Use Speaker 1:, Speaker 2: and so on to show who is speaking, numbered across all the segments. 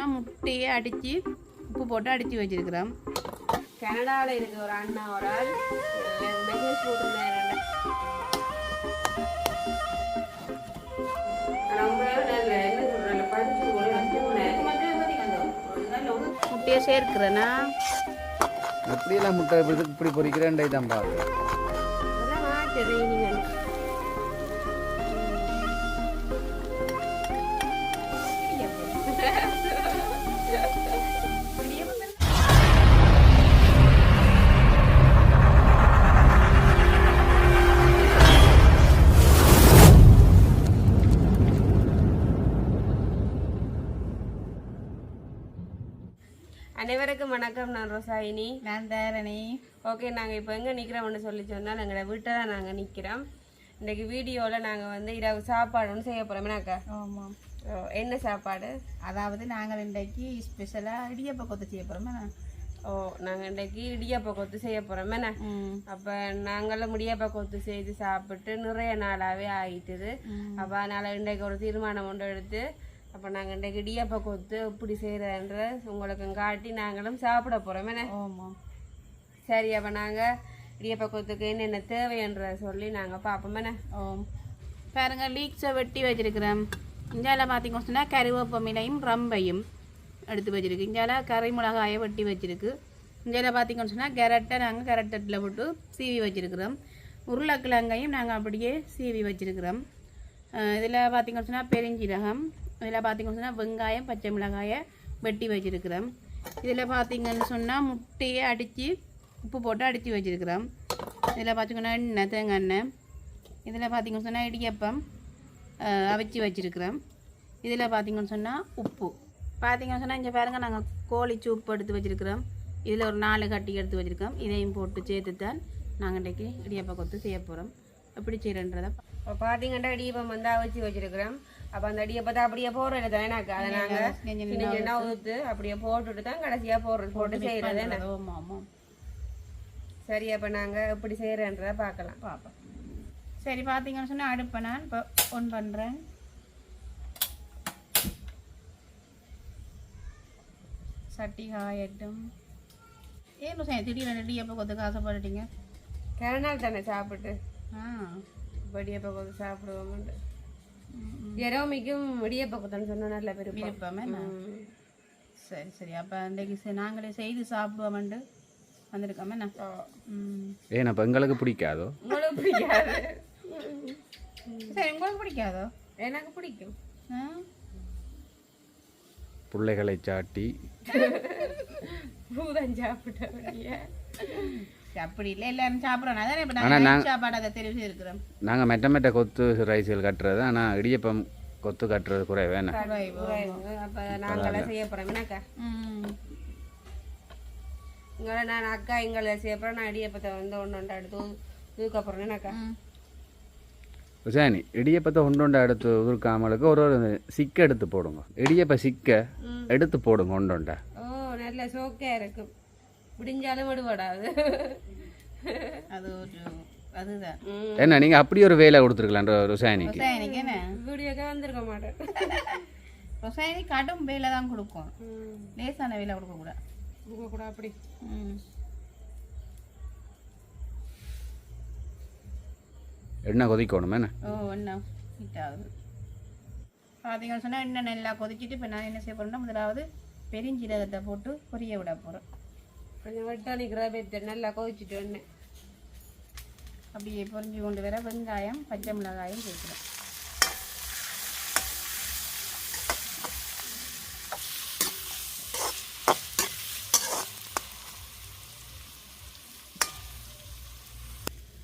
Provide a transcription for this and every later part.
Speaker 1: சொன்னால் முட்டையை அடித்து உப்பு போட்டு அடித்து வச்சிருக்கிறோம்.
Speaker 2: கனடாவில் இருக்கு ஒரு அண்ணா ஒரு ஆள் மெசேஜ் போட்டிருந்தாரு.
Speaker 1: முட்டையை சேர்க்கிறேன்னா
Speaker 3: அப்படியெல்லாம் முட்டை இப்படி பொறிக்கிறேன் தான் பாரு.
Speaker 2: அனைவருக்கும் வணக்கம். நான் ரோசாயினி.
Speaker 1: நான் தாரணி.
Speaker 2: ஓகே, நாங்கள் இப்போ எங்கே நிற்கிறோம்னு சொல்லி சொன்னால் எங்களோட வீட்டை தான் நாங்கள் நிற்கிறோம். இன்றைக்கி வீடியோவில் நாங்கள் வந்து இரவு சாப்பாடு ஒன்று செய்ய போகிறோம்னாக்கா.
Speaker 1: ஆமாம்.
Speaker 2: என்ன சாப்பாடு?
Speaker 1: அதாவது நாங்கள் இன்றைக்கு ஸ்பெஷலாக இடியப்ப கொத்து செய்ய போகிறோமே.
Speaker 2: நாங்கள் இன்றைக்கு இடியப்ப கொத்து செய்ய போகிறோமேண்ணா. அப்போ நாங்களும் இடியப்ப கொத்து செய்து சாப்பிட்டு நிறைய நாளாகவே ஆகிட்டுது. அப்போ அதனால் இன்றைக்கு ஒரு தீர்மானம் ஒன்று எடுத்து அப்போ நாங்கள் இன்றைக்கு இடியப்ப கொத்து இப்படி செய்கிறன்ற உங்களுக்கு காட்டி நாங்களும் சாப்பிட போகிறோமேண்ணே.
Speaker 1: ஆமாம்.
Speaker 2: சரி, அப்போ நாங்கள் இடியப்ப கொத்துக்கு என்னென்ன தேவைன்ற சொல்லி நாங்கள் பார்ப்போமேண்ணே.
Speaker 1: பாருங்க, லீக்ஸை வெட்டி வச்சிருக்கிறோம். இஞ்சால பார்த்தீங்கன்னு சொன்னால் கருவேப்பமிலையும் ரம்பையும் எடுத்து வச்சிருக்கு. இஞ்சால கறி மிளகாயை வெட்டி வச்சிருக்கு. இஞ்சால பார்த்தீங்கன்னு சொன்னால் கேரட்டை நாங்கள் கேரட்டில் போட்டு சீவி வச்சிருக்கிறோம். உருளைக்கிழங்கையும் நாங்கள் அப்படியே சீவி வச்சிருக்கிறோம். இதில் பார்த்தீங்கன்னு சொன்னால் பெருஞ்சீரகம், இதில் பார்த்தீங்கன்னு சொன்னால் வெங்காயம், பச்சை மிளகாயை வெட்டி வச்சிருக்கிறோம். இதில் பார்த்தீங்கன்னு சொன்னால் முட்டையை அடித்து உப்பு போட்டு அடித்து வச்சிருக்கிறோம். இதில் பார்த்தீங்கன்னா எண்ணெய், தேங்காய் எண்ணெய். இதில் பார்த்தீங்கன்னு சொன்னால் இடியப்பம் அவிச்சு வச்சிருக்கிறோம். இதில் பார்த்தீங்கன்னு சொன்னால் உப்பு. பார்த்தீங்கன்னு சொன்னால் இங்கே பாருங்கள், நாங்கள் கோழி சூப்பு எடுத்து வச்சுருக்கிறோம். இதில் ஒரு 4 கட்டி எடுத்து வச்சுருக்கோம். இதையும் போட்டு சேர்த்து தான் நாங்கள் இன்றைக்கி இடியப்ப கொத்து செய்ய போகிறோம். எப்படி செய்கிறன்றதை
Speaker 2: பார்த்தீங்கன்னா இடியப்பம் வந்து அவிச்சு வச்சுருக்கிறோம். அப்போ அந்த இடியப்பத்தை அப்படியே போடுறது தானே எனக்கு. அதை நாங்கள் ஊற்று அப்படியே போட்டுட்டு தான் கடைசியாக போட்டு செய்கிறது.
Speaker 1: ஆமாம் ஆமாம்.
Speaker 2: சரி, அப்போ நாங்கள் எப்படி செய்கிறன்றதை பார்ப்போம்.
Speaker 1: சரி, பார்த்தீங்கன்னு சொன்னால் அடுப்பை நான் இப்போ ஒன் பண்ணுறேன். சட்டி காயட்டும். ஏன் திடீர்னு இடியப்ப கொத்துக்கு ஆசைப்பட்டுட்டீங்க?
Speaker 2: கரநாள் தானே சாப்பிட்டு இடியப்ப கொத்து சாப்பிடுவோம். எரோமிக்கும் இடியப்ப கொத்தன்னு சொன்னால் நல்ல
Speaker 1: விருப்பமே. சரி சரி, அப்போ அன்றைக்கு நாங்களே செய்து சாப்பிடுவோம்ண்டு வந்திருக்கோமே.
Speaker 3: ஏன் அப்போ எங்களுக்கு பிடிக்காதோ?
Speaker 2: உங்களுக்கு பிடிக்காது?
Speaker 1: சரி, உங்களுக்கு பிடிக்காதோ?
Speaker 2: எனக்கு பிடிக்கும்.
Speaker 3: பிள்ளைகளை சாட்டி
Speaker 2: பூதான் சாப்பிட்ட
Speaker 1: அப்படி இல்லை, எல்லாரும் சாப்பிட்றோம். அதான் இப்போ நாங்கள் சாப்பாடு அதை தெரிவு செய்திருக்கிறோம்.
Speaker 3: நாங்கள் மெட்ட கொத்து ரைஸ்கள் கட்டுறது, ஆனால் இடியப்பம் கொத்து கட்டுறது குறைவேண்ணா.
Speaker 2: அப்போ நாங்களாம் செய்ய போகிறோம்னாக்கா. இங்கே நான் அக்கா எங்களை செய்ய போகிறேன். நான் இடியப்பத்தை வந்து ஒன்று எடுத்து தூக்க போகிறேன்னாக்கா.
Speaker 3: சரி, இடியப்பத்தை ஒன்றொண்டை எடுத்து உதுக்காமலுக்கு ஒரு சிக்க எடுத்து போடுங்க. இடியப்ப சிக்க எடுத்து போடுங்க ஒன்றொண்டை.
Speaker 2: நல்ல சோக்கையாக இருக்கும். முடிஞ்சாலும் விடுபடாது.
Speaker 1: அது ஒரு அதுதான்
Speaker 3: என்ன நீங்க அப்படி ஒரு வேலை கொடுத்துருக்கலாம் ரோசாயனிக்கு.
Speaker 1: என்ன
Speaker 2: வீடியோக்கே வந்திருக்க மாட்டேன்.
Speaker 1: ரோசாயனி கடும் வேலை தான் கொடுக்கும், லேசான வேலை கொடுக்கக்கூடாது.
Speaker 2: அப்படி
Speaker 3: எண்ணெய் கொதிக்கணும். என்ன
Speaker 1: எண்ணெய் ஹீட் ஆகுது. பார்த்தீங்கன்னு சொன்னால் எண்ணெய் நல்லா கொதிச்சுட்டு இப்போ நான் என்ன செய்ய போகிறேன்னா, முதலாவது பெருஞ்சீரகத்தை போட்டு பொரிய விட போகிறேன்.
Speaker 2: கொஞ்சம் வெட்டானிக்கிற பேத்து நல்லா கொதிச்சுட்டு எண்ணெய்
Speaker 1: அப்படியே பொரிஞ்சு கொண்டு வர வெங்காயம், பச்சை மிளகாயும் சேர்க்குறேன்.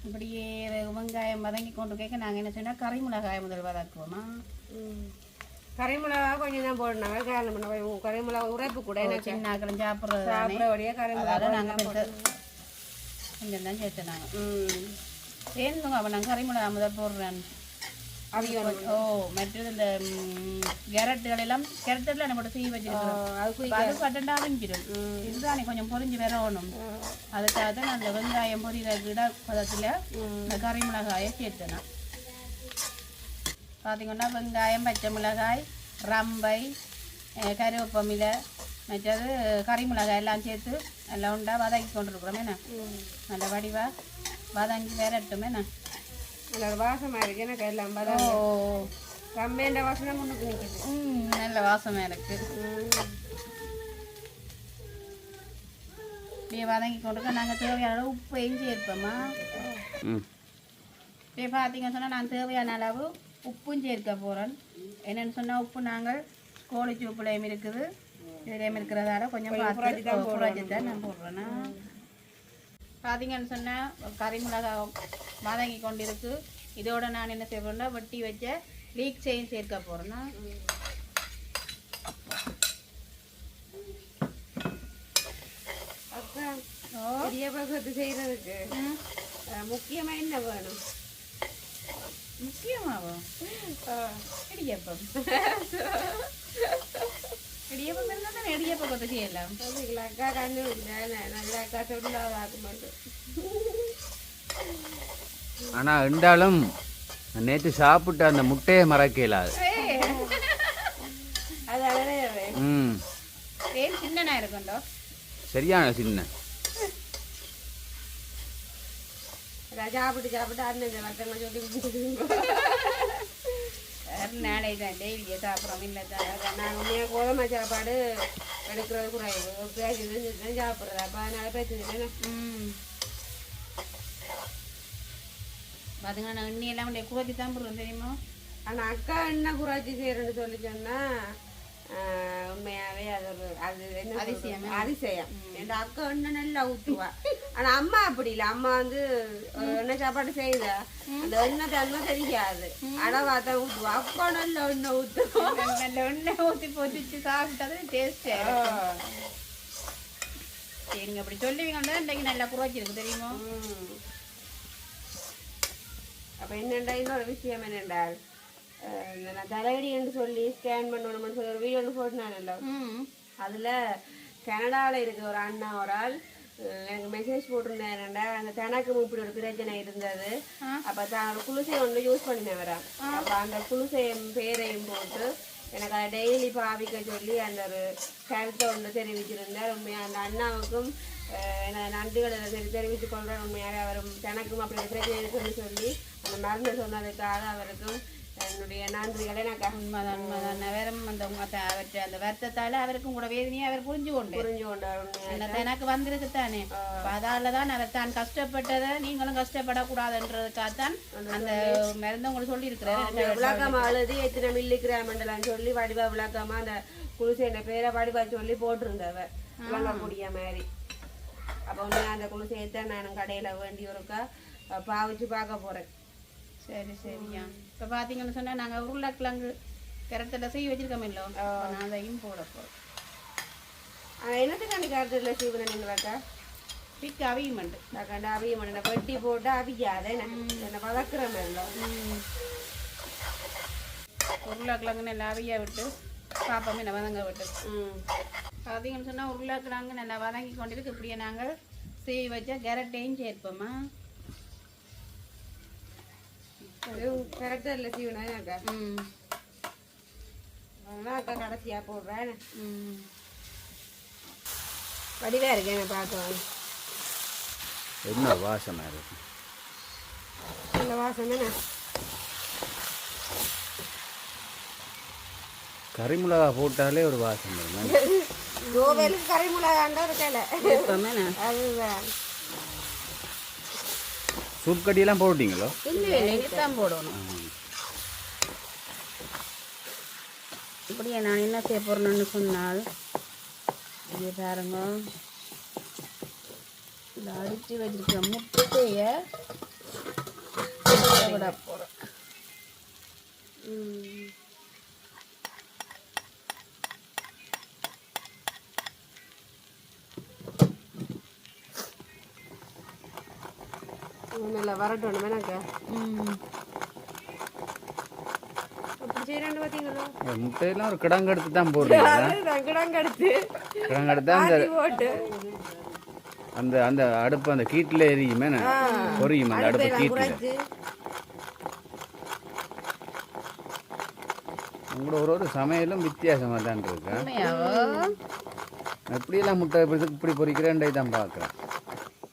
Speaker 1: இப்படியே வெங்காயம் வதங்கி கொண்டு கேட்க நாங்கள் என்ன சொன்னால் கறி மிளகாயை முதல் வதக்குவோமா.
Speaker 2: கறி மிளகா கொஞ்சம் தான் போடணும். கறி மிளகா உரைப்பு கூட
Speaker 1: சின்ன சாப்பிட்றபடியே கறி மிளகா நாங்கள் கொஞ்சம் தான் சேர்த்து நாங்கள் சேர்ந்துங்க. அப்போ நாங்கள் கறி மிளகா முதல் போடுறேன். மற்றது இந்த கேரட்டுகள் எல்லாம் கேரட்டில் நம்ம செய்ய வச்சிருக்கிறோம். அது பட்டண்டா அவிஞ்சிடும். இதுதான் கொஞ்சம் பொரிஞ்சு வரணும். அதுக்காக தான் அந்த வெங்காயம் பொரிகிற விட பதத்தில் இந்த கறி மிளகாயை சேர்த்தேன். பார்த்தீங்கன்னா வெங்காயம், பச்சை மிளகாய், ரம்பை, கருவேப்பமில மற்றது கறி மிளகாய் எல்லாம் சேர்த்து நல்லா உண்டா வதக்கி கொண்டிருக்கிறோம் என்ன நல்ல வடிவாக வதங்கி விரட்டும் என்ன
Speaker 2: நல்ல வாசமாக இருக்கு எனக்கு எல்லாம் கம்பேண்ட வாசனை முன்னுக்கு நிற்கிது.
Speaker 1: நல்ல வாசமாக இருக்குது. இப்படியே வதங்கி கொண்டுக்க நாங்கள் தேவையான அளவு உப்பையும் சேர்ப்போம்மா. இப்படியே பார்த்தீங்கன்னு சொன்னால் நான் தேவையான அளவு உப்பும் சேர்க்க போகிறேன். என்னென்னு சொன்னால் உப்பு நாங்கள் கோழிச்சி உப்புலையும் இருக்குது இதுலேயும் இருக்கிறதால கொஞ்சம் பார்த்து குறைச்சி தான் நான் போடுறேன்னா. பார்த்தீங்கன்னு சொன்னால் கறி மிளகாய் வதங்கி கொண்டு இருக்கு. இதோட நான் என்ன செய்வேன்னா வெட்டி வச்ச லீக் செய்யும் சேர்க்க போகிறேன்னா.
Speaker 2: இடியாப்பம் செய்யறதுக்கு முக்கியமா என்ன வேணும்?
Speaker 1: முக்கியமாகும் இடியாப்பம். இடியாப்பம் இருந்தால் தான் இடியாப்பம் கொத்து செய்யலாம்.
Speaker 2: அக்கா கண்ணு நல்ல அக்கா சொல்லாதாக்க மாட்டோம்.
Speaker 3: ஆனா இருந்தாலும் நேற்று சாப்பிட்டு அந்த முட்டையை மறக்க இயலாது.
Speaker 2: அது அழகே
Speaker 1: ஏன் சின்னனா இருக்குண்டோ
Speaker 3: சரியான சின்ன
Speaker 2: சாப்பிட்டு சாப்பிட்டு அண்ணன் வர்த்தனை சொல்லி
Speaker 1: நாளை தான் டெய்லியே சாப்பிட்றோம். இல்லை தான்
Speaker 2: நாங்கள் உண்மையாக கோதுமை சாப்பாடு எடுக்கிறது குறைவு சாப்பிட்றது. அப்போ அதனால பிரச்சனை.
Speaker 1: பார்த்தீங்கன்னா நான் எண்ணெய் எல்லாம் உடைய குறைச்சி தான் போடுறோம் தெரியுமா.
Speaker 2: ஆனால் அக்கா என்ன குறைச்சி செய்யறேன்னு சொல்லி சொன்னா உண்மையாவே அது ஒரு அது என்ன அதிசயம். என் அக்கா எண்ணெய் நல்லா ஊற்றுவா. ஆனா அம்மா அப்படி இல்லை. அம்மா வந்து எண்ணெய் சாப்பாடு செய்யுதா அந்த எண்ணெய் தன்மை தெரியாது. அடவாத்தான் ஊற்றுவா. அக்கா நல்ல எண்ணெய் ஊற்றுவோம்.
Speaker 1: நல்ல எண்ணெய் ஊற்றி பொறிச்சு சாப்பிட்டது டேஸ்ட். சரிங்க அப்படி சொல்லுவீங்கன்னா இன்றைக்கு நல்லா குறைச்சிருக்கு தெரியுமா.
Speaker 2: அப்போ என்னண்டா இன்னொரு விஷயம் என்னென்றால் நான் தலைவலி என்று சொல்லி ஸ்கேன் பண்ணணும்னு சொல்லி ஒரு வீடியோ ஒன்று போட்டுனானല്ലോ. அதில் கனடாவில் இருக்கிற ஒரு அண்ணா ஒரு ஆள் எனக்கு மெசேஜ் போட்டிருந்தேன்டா அந்த தனக்கு இப்படி ஒரு பிரச்சனை இருந்தது. அப்போ தான் ஒரு குளிசை ஒன்று யூஸ் பண்ணினேன் வரேன். அப்போ அந்த குளிசையும் பேரையும் போட்டு எனக்கு அதை டெய்லி பாவிக்க சொல்லி அந்த ஒரு கருத்தை ஒன்று தெரிவிச்சிருந்தார். உண்மையாக அந்த அண்ணாவுக்கும் நன்றிகளை தெரிவித்துக் கொள்கிறேன். உண்மையாக அவரும் தனக்கும் அப்படி பிரச்சனை இருக்குன்னு சொல்லி அந்த மருந்து சொன்னதுக்காக அவருக்கும் என்னுடைய நன்றிகளை நான்
Speaker 1: உண்மைதான் உண்மைதான். வேறும் அந்த அவற்றை அந்த வருத்தத்தால் அவருக்கும் கூட வேதனையை அவர் புரிஞ்சு கொண்டார். எனக்கு வந்திருக்குத்தானே அதால தான் அவர் தான் கஷ்டப்பட்டதை நீங்களும் கஷ்டப்படக்கூடாதுன்றதுக்காகத்தான் அந்த மருந்து உங்களுக்கு சொல்லியிருக்கிறார்.
Speaker 2: விளக்கமா அழுது எத்தனை மில்லிகிராம் சொல்லி வடிவா விளக்கமா அந்த குளிசை பேரை வடிவா சொல்லி போட்டிருந்தவர் விளங்கக்கூடிய மாதிரி. அப்போ ஒன்று அந்த குளிசையத்தான் நான் கடையில் வேண்டி ஒருக்கா பாவிச்சு பார்க்க போகிறேன்.
Speaker 1: சரி சரியா. இப்போ பார்த்தீங்கன்னு சொன்னால் நாங்கள் உருளைக்கிழங்கு கரெக்டில் செய்ய வச்சுருக்கோமில்லோ நான் அதையும் போட போகிறோம்.
Speaker 2: ஆனால் என்னத்துக்காண்டி கரெக்டில் செய்வேன் நீங்களாக்கா
Speaker 1: பிக்கு அவியமண்டு
Speaker 2: அக்காண்ட அவியமண்ட வெட்டி போட்டு அவிக்காத என்ன வளர்க்குறோமில்லோ.
Speaker 1: உருளைக்கிழங்கு நல்லா அவிய விட்டு பாப்போமே என்ன வதங்க விட்டு பார்த்தீங்கன்னு சொன்னால் உருளைக்கிழங்கு நல்லா வதங்கி கொண்டிருக்கு. இப்படியே நாங்கள் செய்ய வச்சா கேரட்டையும் சேர்ப்போம்மா.
Speaker 2: கரெக்டாக இல்லை சீவனாக்கா அக்கா கடைசியாக போடுறேன். வடிவாக இருக்கேன் பார்த்தோம்.
Speaker 3: என்ன வாசமா இருக்கு.
Speaker 2: இந்த வாசம் தானே
Speaker 3: கறிமிளகா போட்டாலே ஒரு வாசம் வரும்.
Speaker 2: கோவிலுக்கு கறிமிளகாண்டா இருக்கல அதுதான்.
Speaker 3: சூப் கட்டியெல்லாம் போட்டீங்களோ?
Speaker 1: இல்லை தான் போடணும். இப்படியே நான் என்ன செய்ய போறேன்னு சொன்னால் இங்கே பாருங்க இந்த அடித்து வச்சிருக்க முட்டையை விட போகிறேன்.
Speaker 2: நல்லா வரட்டும் வேணாக்கா.
Speaker 3: முட்டையெல்லாம் ஒரு கிடங்கெடுத்து தான் போடுறீங்க.
Speaker 2: கிடங்கெடுத்து
Speaker 3: போட்டு அந்த அந்த அடுப்பு அந்த கீட்டில் எரியுமே பொரியும் அந்த அடுப்பு கீட்டில். உங்களோட ஒரு சமையலும் வித்தியாசமாக தான் இருக்கு.
Speaker 1: உண்மையாவோ?
Speaker 3: எப்படியெல்லாம் முட்டை இப்படி பொறிக்கிறேன்டே தான் பார்க்குறேன்.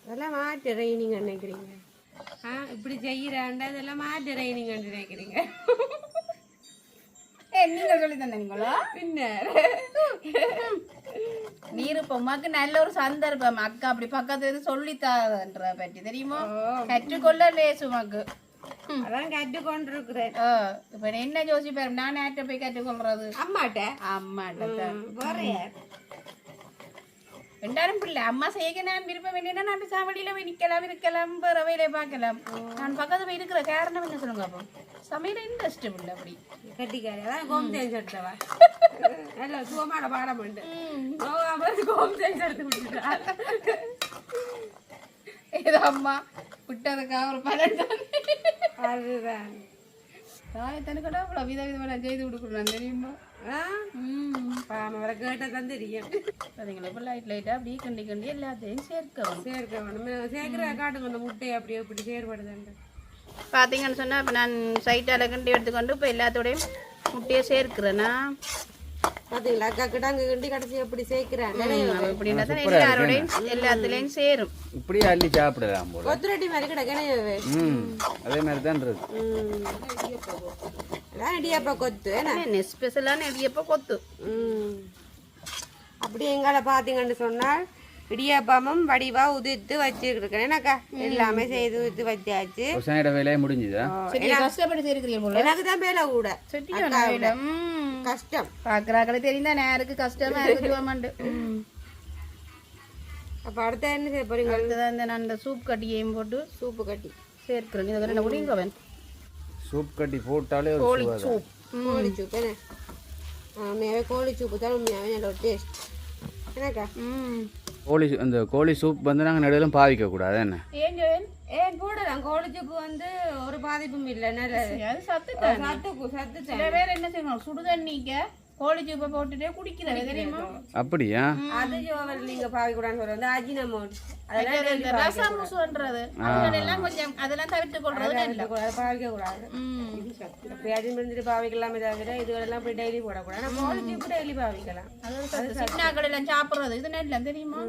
Speaker 2: அதெல்லாம் மாட்டு ரைனிங் நினைக்கிறீங்க? இப்படி செய்யறாண்டா இதெல்லாம் மாட்டு ரைனிங் நினைக்கிறீங்க?
Speaker 1: நீங்க சொல்லி தந்தீங்களா?
Speaker 2: பின்ன
Speaker 1: நீர் இப்ப உமாக்கு நல்ல ஒரு சந்தர்ப்பம். அக்கா அப்படி பக்கத்துல சொல்லித்தான்ற பற்றி தெரியுமா? கற்றுக்கொள்ள லேசு உமாக்கு.
Speaker 2: அதான் கற்றுக்கொண்டிருக்கிறேன்.
Speaker 1: இப்ப என்ன யோசிப்பாரு, நான் நேற்ற போய் கற்றுக்கொள்றது?
Speaker 2: அம்மாட்ட
Speaker 1: அம்மாட்ட
Speaker 2: வேற யார்?
Speaker 1: ரெண்டாயிரம் பிள்ளை அம்மா செய்ய நான் விருப்பம் இல்லைன்னா நான் சாவடியில போய் நிக்கலாம், இருக்கலாம், வேலையை பார்க்கலாம். நான் பக்கத்துல போய் இருக்கிற காரணம் என்ன சொல்லுங்க? அப்போ சமையல இன்ட்ரெஸ்ட் இல்லை. அப்படி
Speaker 2: கட்டிக்காரி அதான் ஹோம் சயின்ஸ் எடுத்தவா. நல்ல சுகமான பாடம் உண்டு. ஹோம் சயின்ஸ் எடுத்து விட்டுட்டா.
Speaker 1: ஏதோ அம்மா விட்டதுக்காக ஒரு பலன் தான்.
Speaker 2: அதுதான்
Speaker 1: தாயத்தனுக்கடா அவ்வளோ விதவிதமாக செய்து கொடுக்குறேன் தெரியுமா?
Speaker 2: அவரை கேட்டதான் தெரியும்.
Speaker 1: அதுங்களை இப்போ லைட்டாக அப்படியே கண்டி கண்டி எல்லாத்தையும் சேர்க்க
Speaker 2: வேணும். சேர்க்கிற காட்டுங்க அந்த முட்டையை அப்படியே இப்படி செயற்படுதுண்டு.
Speaker 1: பார்த்தீங்கன்னு சொன்னால் இப்போ நான் சைட்டால் கண்டி எடுத்துக்கொண்டு இப்போ எல்லாத்தோடையும் முட்டையை சேர்க்கிறேன்னா
Speaker 2: பார்த்தீங்களா? அக்கா கிட்ட அங்கே கண்டி கடைசி எப்படி சேர்க்கிறேன்
Speaker 1: அப்படின்னா தான் எல்லாரோடையும் எல்லாத்துலேயும் சேரும்.
Speaker 3: இப்படியே அள்ளி சாப்பிடலாம் போல.
Speaker 2: கொத்துரட்டி மாதிரி கிடக்கவே.
Speaker 3: அதே மாதிரி தான் இருக்கு.
Speaker 2: இடியாப்பா கொத்து
Speaker 1: என்ன ஸ்பெஷலான இடியாப்பா கொத்து.
Speaker 2: அப்படி எங்களை பார்த்தீங்கன்னு சொன்னால் இடியாப்பமும் வடிவா உதிர்த்து வச்சிருக்கேன். என்னக்கா எல்லாமே செய்து உதிர்த்து வச்சாச்சு.
Speaker 3: வேலையை முடிஞ்சுதா?
Speaker 1: கஷ்டப்பட்டு சேர்க்கிறீங்க.
Speaker 2: எனக்கு தான் வேலை கூட கஷ்டம்.
Speaker 1: பாக்குறாக்களே தெரியுதா நேருக்கு கஷ்டமா இருக்குமாண்டு.
Speaker 2: அப்ப அடுத்த என்ன செய்ய போறீங்க?
Speaker 1: அடுத்ததான் இந்த நான் சூப் கட்டியையும் போட்டு
Speaker 2: சூப்பு கட்டி
Speaker 1: சேர்க்கிறேன். இதை என்ன முடிங்கவன்
Speaker 3: சூப் கட்டி போட்டாலே
Speaker 1: கோழி சூப்.
Speaker 2: கோழி சூப் என்ன உண்மையாவே கோழி சூப்பு தான் உண்மையாவே நல்ல ஒரு டேஸ்ட். என்னக்கா
Speaker 3: கோழி அந்த கோழி சூப் வந்து நாங்கள் நடுவிலும் பாவிக்க கூடாது. என்ன
Speaker 2: ஏன் போடலாம். கோழி சூப்பு வந்து ஒரு பாதிப்பும் இல்லை. நல்ல சத்து
Speaker 1: சில பேர் என்ன செய்யணும், சுடுதண்ணிக்க கோழி சூப்பை போட்டுட்டே குடிக்கிறது தெரியுமா?
Speaker 3: அப்படியா?
Speaker 2: அது நீங்க பாவிக்கூடாதுன்னு சொல்றது அஜினமோட்.
Speaker 1: ரசமுசுன்றது அதெல்லாம் கொஞ்சம் அதெல்லாம் தவிர்த்து கொள்றது
Speaker 2: பாவிக்க கூடாது. எப்பயாச்சும் இருந்துட்டு பாவிக்கலாமே தவிர இதுவெல்லாம் போய் டெய்லி போடக்கூடாது. கோழி சூப்பு டெய்லி பாவிக்கலாம்.
Speaker 1: சின்னாக்கள் எல்லாம் சாப்பிடுறது இது நல்லா தெரியுமா?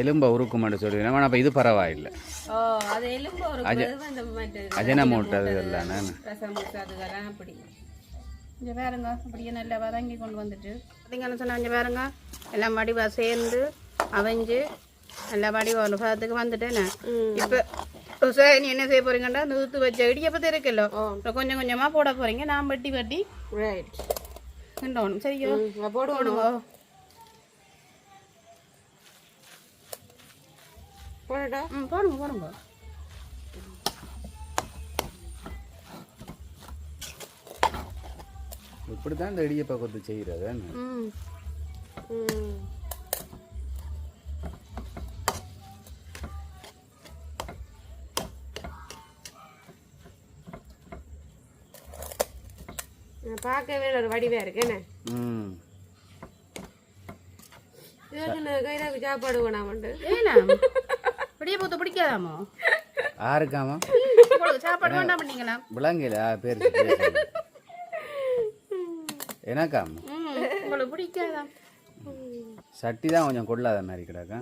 Speaker 3: எலும்ப உருக்கு மட்டும் சொல்லுவேன். ஆனால் அப்போ இது பரவாயில்லை.
Speaker 2: அது எலும்பு ஒரு
Speaker 3: அஜினமோட் அது எல்லாம்
Speaker 2: ரசமுசு அதுக்கெல்லாம் அப்படி.
Speaker 1: இங்கே பாருங்க அப்படியே நல்லா வதங்கி கொண்டு வந்துட்டு பார்த்தீங்கன்னு சொன்னால் இங்கே பாருங்க எல்லாம் வடிவாக சேர்ந்து அவைஞ்சு நல்லா வடிவா ஒரு பதத்துக்கு வந்துட்டேன்னு. இப்போ நீ என்ன செய்ய போறீங்கன்னா நூற்று வச்ச இடியப்பத்தை இருக்குல்ல கொஞ்சம் கொஞ்சமாக போட போறீங்க. நான் வெட்டி வெட்டி கிண்டணும். சரியா போடுவோடுங்க. போடுங்க போடுங்க.
Speaker 3: இப்படிதான் இந்த இடியப்பா கொத்து செய்யறது.
Speaker 2: பார்க்கவே ஒரு வடிவா இருக்கு. என்ன கைதாக்கு சாப்பாடு வேணாமண்டு
Speaker 1: ஏன்னா இப்படியே போத்து பிடிக்காதாமோ?
Speaker 3: ஆருக்காமா
Speaker 1: சாப்பாடு வேண்டாம் பண்ணீங்களா?
Speaker 3: விளங்கல பேர் எனக்காமா
Speaker 1: உங்களுக்கு பிடிக்காதா?
Speaker 3: சட்டி தான் கொஞ்சம் கொள்ளாத மாதிரி கிடக்கா.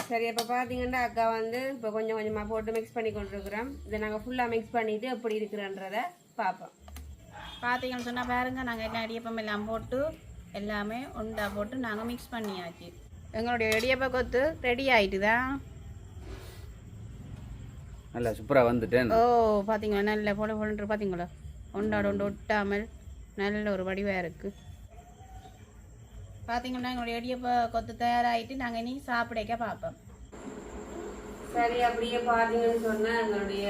Speaker 2: சரி இப்போ பார்த்தீங்கன்னா அக்கா வந்து இப்போ கொஞ்சம் கொஞ்சமாக போட்டு மிக்ஸ் பண்ணி கொண்டிருக்கிறோம். இதை நாங்கள் ஃபுல்லாக மிக்ஸ் பண்ணிவிட்டு எப்படி இருக்கிறன்றதை பார்ப்போம்.
Speaker 1: பார்த்தீங்கன்னு சொன்னால் பாருங்க நாங்கள் எல்லாம் இடியப்பம் எல்லாம் போட்டு எல்லாமே உண்டா போட்டு நாங்கள் மிக்ஸ் பண்ணியாச்சு. எங்களுடைய இடியப்ப கொத்து ரெடி ஆகிட்டுதான்.
Speaker 3: நல்லா சூப்பராக வந்துட்டேன்.
Speaker 1: பார்த்தீங்களா நல்ல போல போலன்று பார்த்தீங்களா ஒன்றோட ஒன்று ஒட்டாமல் நல்ல ஒரு வடிவாக இருக்குது. பார்த்தீங்கன்னா எங்களுடைய இடியப்ப கொத்து தயாராகிட்டு நாங்கள் இனி சாப்பிடைக்க பார்ப்போம்.
Speaker 2: சரி அப்படியே பார்த்தீங்கன்னு சொன்னால் எங்களுடைய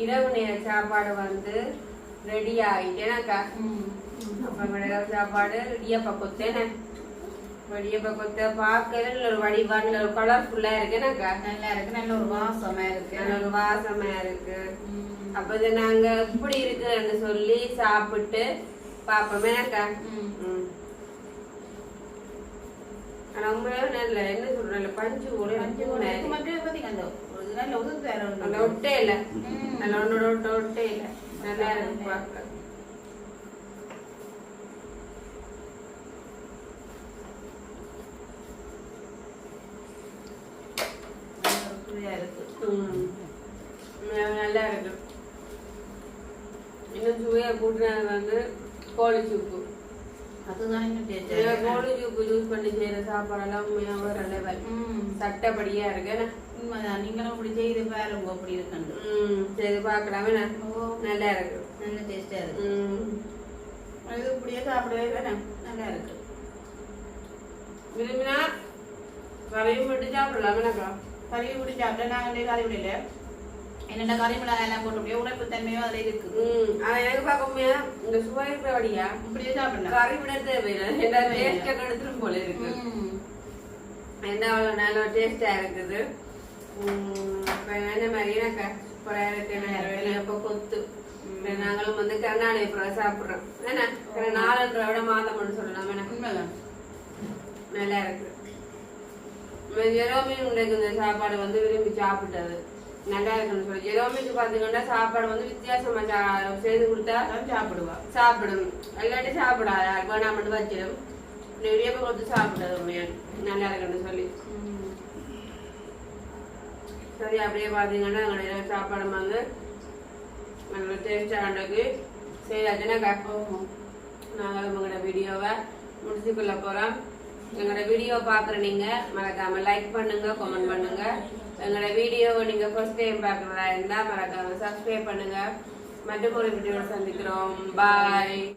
Speaker 2: இரவு நேர சாப்பாடு வந்து ரெடி ஆகிட்டேனாக்கா. அப்போ சாப்பாடு இடியப்ப கொத்தேனே இடியப்ப கொத்த பார்க்கல ஒரு வடிவான ஒரு கலர்ஃபுல்லாக இருக்குனாக்கா.
Speaker 1: நல்லா இருக்குது. நல்ல ஒரு வாசமாக இருக்குது.
Speaker 2: நல்ல ஒரு வாசமாக இருக்குது. அப்போ இதை நாங்கள் எப்படி இருக்குன்னு சொல்லி சாப்பிட்டு பார்ப்போமேனாக்கா. ரொம்ப நல்ல என்ன சொல்ற பஞ்சு கூட ஒட்டே இல்லை. நல்ல ஒன்னோட ஒட்டே இல்லை. நல்லா இருக்கு பார்க்க. நல்லா இருக்கு. இன்னும் சுவையா கூட்டுறது வந்து கோழி சூப்பு.
Speaker 1: அதுதான் இன்னும் டேஸ்ட்.
Speaker 2: கோழி சூப்பு யூஸ் பண்ணி செய்யற சாப்பாடெல்லாம் உண்மையாக ஒரு லெவல். சட்டப்படியா இருக்கு.
Speaker 1: உண்மைதான். நீங்களும் அப்படி செய்து பாருங்க அப்படி இருக்குண்டு.
Speaker 2: செய்து பார்க்கலாமே. நல்லா இருக்கு.
Speaker 1: நல்ல டேஸ்டா இருக்கு. அது இப்படியே சாப்பிடவே வேணாம். நல்லா இருக்கு.
Speaker 2: விரும்பினா கறியும் விட்டு சாப்பிடலாமேக்கா.
Speaker 1: கறி விட்டு சாப்பிட்டா நாங்களே கறி விடல. என்னென்ன கறி மிளகாய் எல்லாம் போட்டு அப்படியே உழைப்பு தன்மையும் அதில் இருக்கு.
Speaker 2: ஆனா எனக்கு பார்க்கவே இந்த சுவை இருக்கிறபடியா
Speaker 1: இப்படியே சாப்பிடலாம்.
Speaker 2: கறி விட தேவையில்லை. என்ன டேஸ்டா எடுத்துரும் போல இருக்கு. என்ன அவ்வளோ நல்ல டேஸ்டா இருக்குது. என்ன மாதிரி எனக்கு சூப்பரா இருக்கு. எப்போ கொத்து நாங்களும் வந்து கருணாலய புறம் சாப்பிடுறோம். என்ன 4 விட மாதம்னு சொல்லலாம். எனக்கு நல்லா இருக்கு. ஜெரோமீன் உங்களுக்கு இந்த சாப்பாடு வந்து விரும்பி சாப்பிட்டது நல்லா இருக்குன்னு சொல்லி. ஜெரோமீனுக்கு பாத்தீங்கன்னா சாப்பாடு வந்து வித்தியாசமா செய்து கொடுத்தா சாப்பிடும். இல்லாட்டி சாப்பிடாது. வேணாம் மட்டும் வச்சிடும். இடியப்ப கொடுத்து சாப்பிட்டது உண்மையா நல்லா இருக்குன்னு சொல்லி. சரி, அப்படியே பாத்தீங்கன்னா எங்களுடைய சாப்பாடு வந்து நல்ல டேஸ்டாக செய்தாச்சுன்னா நாங்கள் உங்களோட வீடியோவை முடிச்சுக்கொள்ள போறோம். எங்களோட வீடியோ பார்க்குற நீங்க மறக்காம லைக் பண்ணுங்க, கமெண்ட் பண்ணுங்க. எங்களோட வீடியோவை நீங்க ஃபர்ஸ்ட் டைம் பார்க்குறதா இருந்தா மறக்காம சப்ஸ்கிரைப் பண்ணுங்க. மற்றும் ஒரு வீடியோட சந்திக்கிறோம். பாய்.